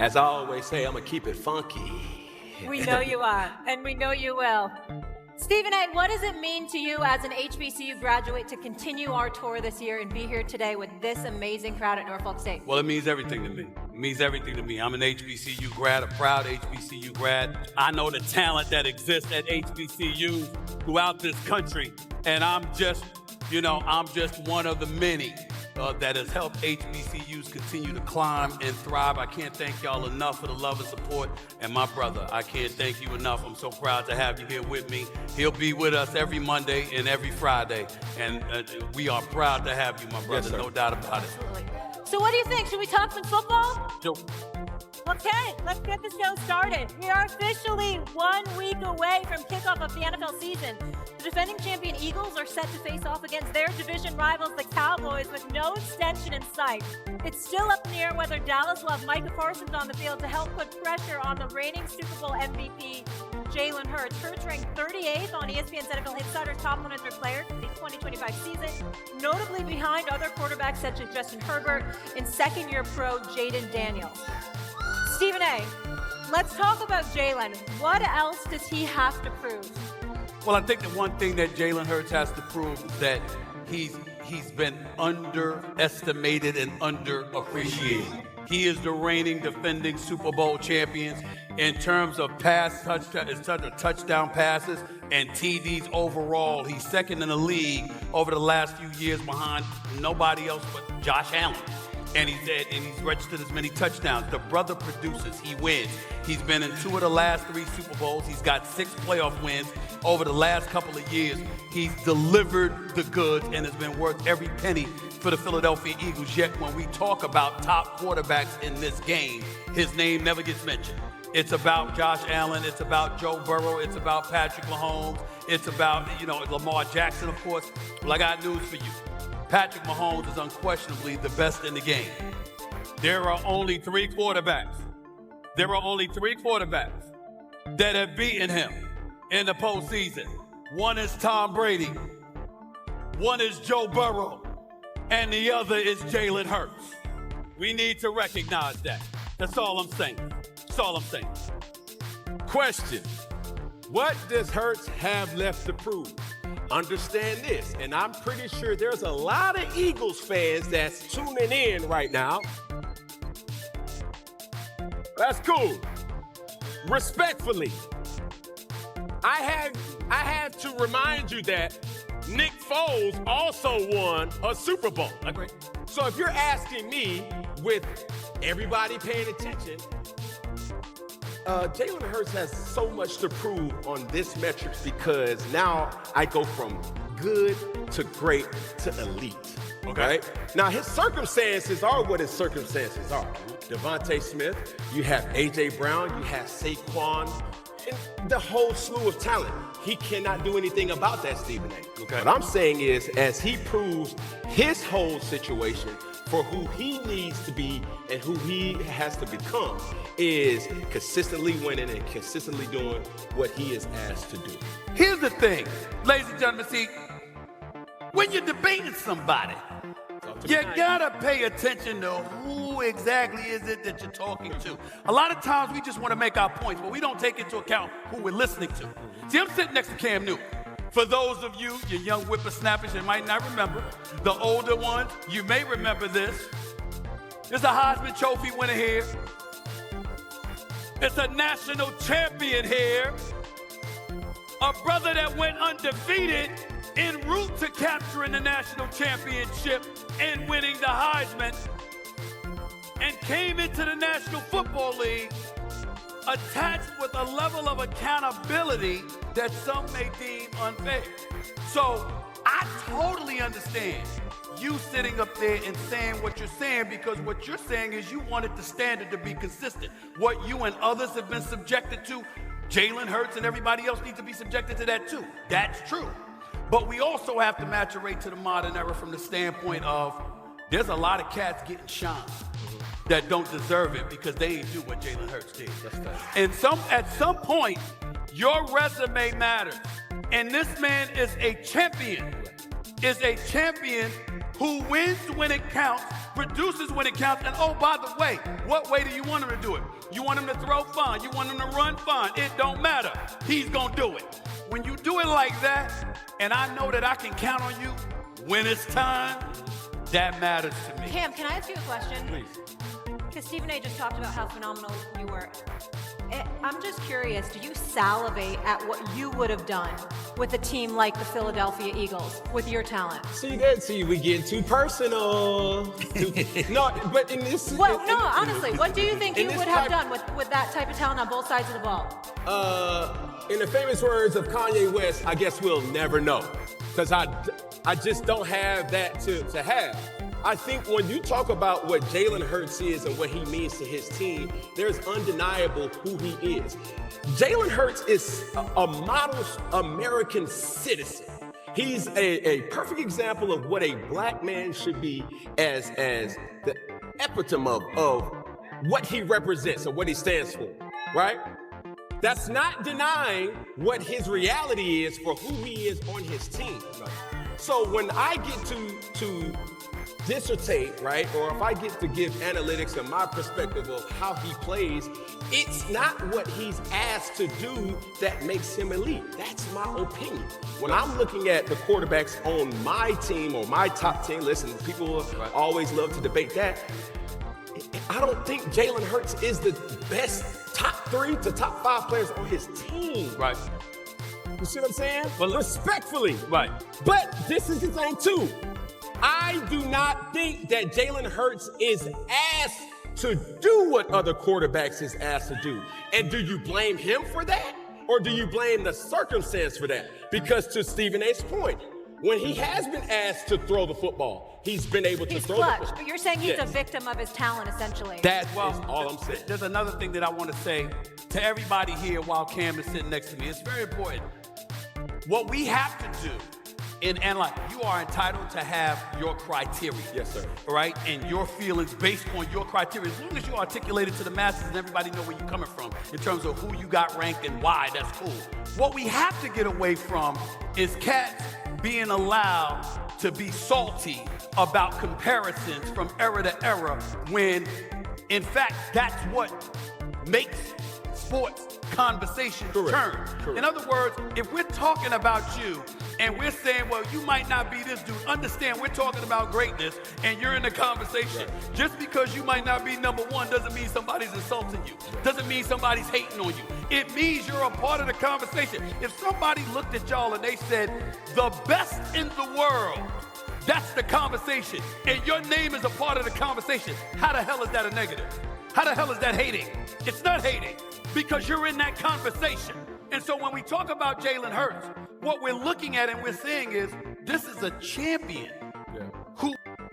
As I always say, I'm going to keep it funky. We know you are, and we know you will. Stephen A., what does it mean to you as an HBCU graduate to continue our tour this year and be here today with this amazing crowd at Norfolk State? Well, it means everything to me. It means everything to me. I'm an HBCU grad, a proud HBCU grad. I know the talent that exists at HBCUs throughout this country, and I'm just one of the many that has helped HBCUs continue to climb and thrive. I can't thank y'all enough for the love and support. And my brother, I can't thank you enough. I'm so proud to have you here with me. He'll be with us every Monday and every Friday. And we are proud to have you, my brother, no doubt about it. Absolutely. So what do you think? Should we talk some football? Sure. Okay, let's get the show started. We are officially 1 week away from kickoff of the NFL season. The defending champion Eagles are set to face off against their division rivals, the Cowboys, with no extension in sight. It's still up in the air whether Dallas will have Micah Parsons on the field to help put pressure on the reigning Super Bowl MVP, Jalen Hurts. Hurts ranked 38th on ESPN's NFL Insider's top 100 players for the 2025 season, notably behind other quarterbacks such as Justin Herbert and second-year pro Jaden Daniels. Stephen A., let's talk about Jalen. What else does he have to prove? Well, I think the one thing that Jalen Hurts has to prove is that he's been underestimated and underappreciated. He is the reigning defending Super Bowl champions in terms of touchdown passes and TDs overall. He's second in the league over the last few years behind nobody else but Josh Allen. And he's registered as many touchdowns. The brother produces, he wins. He's been in 2 of the last 3 Super Bowls. He's got 6 playoff wins over the last couple of years. He's delivered the goods and has been worth every penny for the Philadelphia Eagles. Yet when we talk about top quarterbacks in this game, his name never gets mentioned. It's about Josh Allen. It's about Joe Burrow. It's about Patrick Mahomes. It's about, Lamar Jackson, of course. Well, I got news for you. Patrick Mahomes is unquestionably the best in the game. There are only 3 quarterbacks. That have beaten him in the postseason. One is Tom Brady, one is Joe Burrow, and the other is Jalen Hurts. We need to recognize that. That's all I'm saying. Question: what does Hurts have left to prove? Understand this, and I'm pretty sure there's a lot of Eagles fans that's tuning in right now. That's cool. Respectfully, I had to remind you that Nick Foles also won a Super Bowl. Agree. So if you're asking me, with everybody paying attention, Jalen Hurts has so much to prove on this metrics because now I go from good to great to elite. Okay. Right? Now, his circumstances are what his circumstances are. Devontae Smith, you have A.J. Brown, you have Saquon, and the whole slew of talent. He cannot do anything about that, Stephen A. Okay. What I'm saying is, as he proves his whole situation for who he needs to be and who he has to become, is consistently winning and consistently doing what he is asked to do. Here's the thing, ladies and gentlemen, see, when you're debating somebody, you gotta pay attention to who exactly is it that you're talking to. A lot of times we just want to make our points, but we don't take into account who we're listening to. See, I'm sitting next to Cam Newton. For those of you, your young whippersnappers, you might not remember. The older ones, you may remember this. There's a Heisman Trophy winner here. It's a national champion here. A brother that went undefeated en route to capturing the national championship and winning the Heisman, and came into the National Football League attached with a level of accountability that some may deem unfair. So I totally understand you sitting up there and saying what you're saying, because what you're saying is you wanted the standard to be consistent. What you and others have been subjected to, Jalen Hurts and everybody else needs to be subjected to that too. That's true. But we also have to maturate to the modern era from the standpoint of there's a lot of cats getting shined that don't deserve it because they ain't do what Jalen Hurts did. And at some point, your resume matters. And this man is a champion who wins when it counts, produces when it counts, and oh, by the way, what way do you want him to do it? You want him to throw? Fine. You want him to run? Fine. It don't matter. He's going to do it. When you do it like that, and I know that I can count on you when it's time, that matters to me. Cam, can I ask you a question? Please. Because Stephen A. just talked about how phenomenal you were. I'm just curious, do you salivate at what you would have done with a team like the Philadelphia Eagles with your talent? See, we getting too personal. No, but in this... Well, honestly, what do you think you would have done with that type of talent on both sides of the ball? In the famous words of Kanye West, I guess we'll never know. Because I just don't have that to have. I think when you talk about what Jalen Hurts is and what he means to his team, there's undeniable who he is. Jalen Hurts is a model American citizen. He's a perfect example of what a black man should be as the epitome of what he represents or what he stands for, right? That's not denying what his reality is for who he is on his team. Right? So when I get to dissertate, right, or if I get to give analytics and my perspective of how he plays, it's not what he's asked to do that makes him elite. That's my opinion. When I'm looking at the quarterbacks on my team or my top 10, listen, people always love to debate that. I don't think Jalen Hurts is the best top 3 to top 5 players on his team. Right. You see what I'm saying? Well, respectfully. Right. But this is the thing too. I do not think that Jalen Hurts is asked to do what other quarterbacks is asked to do. And do you blame him for that? Or do you blame the circumstance for that? Because to Stephen A's point, when he has been asked to throw the football, he's been able to throw the football. But you're saying he's a victim of his talent, essentially. That's all I'm saying. There's another thing that I want to say to everybody here while Cam is sitting next to me. It's very important. What we have to do, and like, you are entitled to have your criteria. Yes, sir. Right? And your feelings based on your criteria. As long as you articulate it to the masses and everybody know where you're coming from in terms of who you got ranked and why, that's cool. What we have to get away from is cats being allowed to be salty about comparisons from era to era when, in fact, that's what makes sports conversation turn. Correct. In other words, if we're talking about you and we're saying, well, you might not be this dude, understand we're talking about greatness and you're in the conversation. Right. Just because you might not be number one doesn't mean somebody's insulting you. Doesn't mean somebody's hating on you. It means you're a part of the conversation. If somebody looked at y'all and they said, the best in the world, that's the conversation, and your name is a part of the conversation, how the hell is that a negative? How the hell is that hating? It's not hating, because you're in that conversation. And so when we talk about Jalen Hurts, what we're looking at and we're saying is, this is a champion who